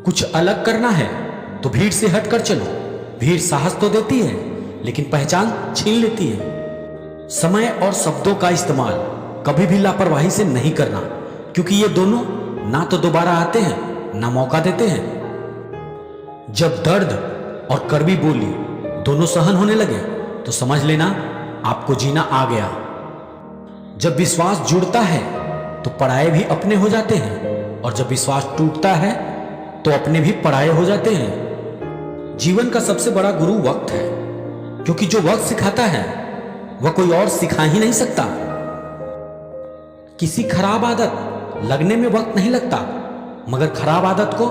कुछ अलग करना है तो भीड़ से हटकर चलो। भीड़ साहस तो देती है लेकिन पहचान छीन लेती है। समय और शब्दों का इस्तेमाल कभी भी लापरवाही से नहीं करना, क्योंकि ये दोनों ना तो दोबारा आते हैं ना मौका देते हैं। जब दर्द और कड़वी बोली दोनों सहन होने लगे तो समझ लेना आपको जीना आ गया। जब विश्वास जुड़ता है तो पराये भी अपने हो जाते हैं, और जब विश्वास टूटता है तो अपने भी पराये हो जाते हैं। जीवन का सबसे बड़ा गुरु वक्त है, क्योंकि जो वक्त सिखाता है वह कोई और सिखा ही नहीं सकता। किसी खराब आदत लगने में वक्त नहीं लगता, मगर खराब आदत को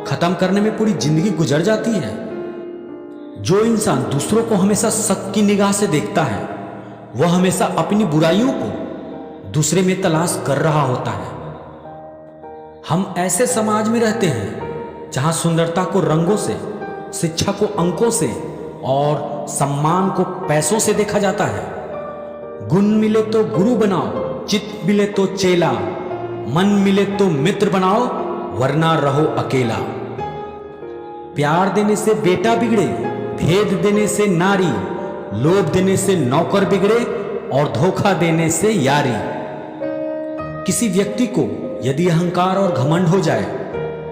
खत्म करने में पूरी जिंदगी गुजर जाती है। जो इंसान दूसरों को हमेशा शक की निगाह से देखता है वह हमेशा अपनी बुराइयों को दूसरे में तलाश कर रहा होता है। हम ऐसे समाज में रहते हैं जहां सुंदरता को रंगों से, शिक्षा को अंकों से और सम्मान को पैसों से देखा जाता है। गुण मिले तो गुरु बनाओ, चित्त मिले तो चेला, मन मिले तो मित्र बनाओ, वरना रहो अकेला। प्यार देने से बेटा बिगड़े, भेद देने से नारी, लोभ देने से नौकर बिगड़े और धोखा देने से यारी। किसी व्यक्ति को यदि अहंकार और घमंड हो जाए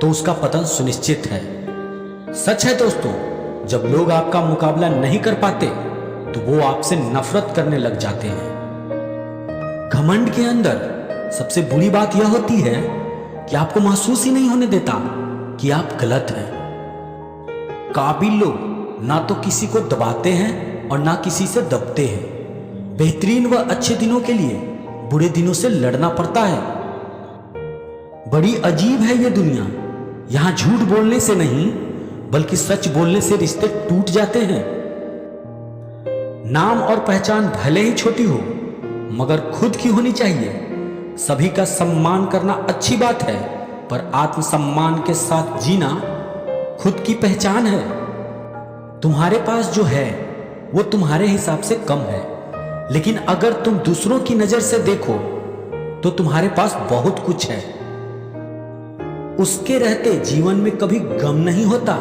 तो उसका पतन सुनिश्चित है। सच है दोस्तों, जब लोग आपका मुकाबला नहीं कर पाते तो वो आपसे नफरत करने लग जाते हैं। घमंड के अंदर सबसे बुरी बात यह होती है कि आपको महसूस ही नहीं होने देता कि आप गलत हैं। काबिल लोग ना तो किसी को दबाते हैं और ना किसी से दबते हैं। बेहतरीन व अच्छे दिनों के लिए बुरे दिनों से लड़ना पड़ता है। बड़ी अजीब है ये दुनिया, यहां झूठ बोलने से नहीं बल्कि सच बोलने से रिश्ते टूट जाते हैं। नाम और पहचान भले ही छोटी हो मगर खुद की होनी चाहिए। सभी का सम्मान करना अच्छी बात है, पर आत्मसम्मान के साथ जीना खुद की पहचान है। तुम्हारे पास जो है वो तुम्हारे हिसाब से कम है, लेकिन अगर तुम दूसरों की नजर से देखो तो तुम्हारे पास बहुत कुछ है। उसके रहते जीवन में कभी गम नहीं होता।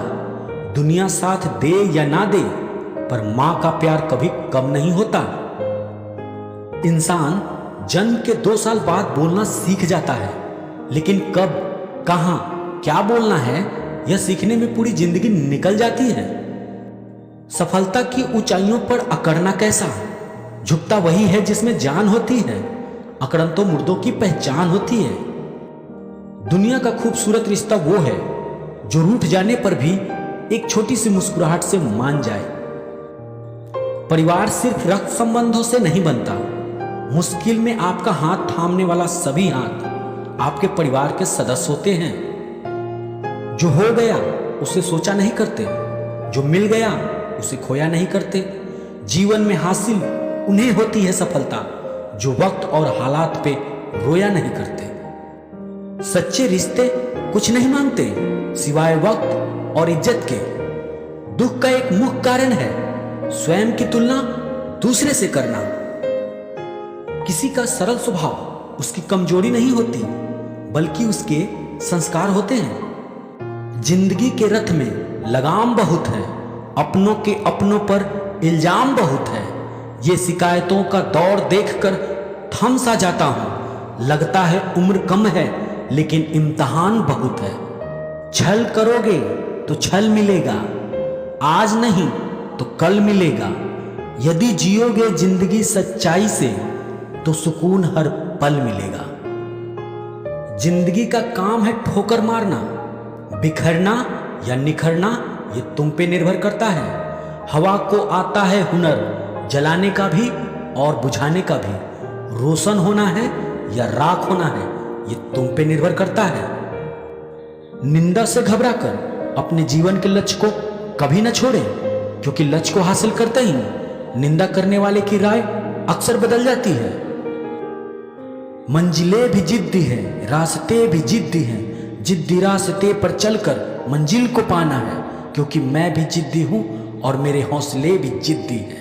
दुनिया साथ दे या ना दे, पर मां का प्यार कभी कम नहीं होता। इंसान जन्म के 2 साल बाद बोलना सीख जाता है, लेकिन कब, कहां, क्या बोलना है यह सीखने में पूरी जिंदगी निकल जाती है। सफलता की ऊंचाइयों पर अकड़ना कैसा? झुकता वही है जिसमें जान होती है, अकड़न तो मुर्दों की पहचान होती है। दुनिया का खूबसूरत रिश्ता वो है जो रूठ जाने पर भी एक छोटी सी मुस्कुराहट से मान जाए। परिवार सिर्फ रक्त संबंधों से नहीं बनता। मुश्किल में आपका हाथ थामने वाला सभी हाथ आपके परिवार के सदस्य होते हैं। जो हो गया उसे सोचा नहीं करते, जो मिल गया उसे खोया नहीं करते। जीवन में हासिल उन्हें होती है सफलता जो वक्त और हालात पे रोया नहीं करते। सच्चे रिश्ते कुछ नहीं मांगते सिवाय वक्त और इज्जत के। दुख का एक मुख्य कारण है स्वयं की तुलना दूसरे से करना। किसी का सरल स्वभाव उसकी कमजोरी नहीं होती, बल्कि उसके संस्कार होते हैं। जिंदगी के रथ में लगाम बहुत है, अपनों के अपनों पर इल्जाम बहुत है। ये शिकायतों का दौर देखकर थम सा जाता हूं। लगता है उम्र कम है लेकिन इम्तिहान बहुत है। छल करोगे तो छल मिलेगा, आज नहीं तो कल मिलेगा। यदि जियोगे जिंदगी सच्चाई से तो सुकून हर पल मिलेगा। जिंदगी का काम है ठोकर मारना, बिखरना या निखरना ये तुम पे निर्भर करता है। हवा को आता है हुनर, जलाने का भी और बुझाने का भी। रोशन होना है या राख होना है ये तुम पे निर्भर करता है। निंदा से घबराकर अपने जीवन के लक्ष्य को कभी न छोड़ें, क्योंकि लक्ष्य को हासिल करते ही निंदा करने वाले की राय अक्सर बदल जाती है। मंजिलें भी जिद्दी हैं, रास्ते भी जिद्दी हैं। जिद्दी रास्ते पर चलकर मंजिल को पाना है, क्योंकि मैं भी जिद्दी हूं और मेरे हौसले भी जिद्दी हैं।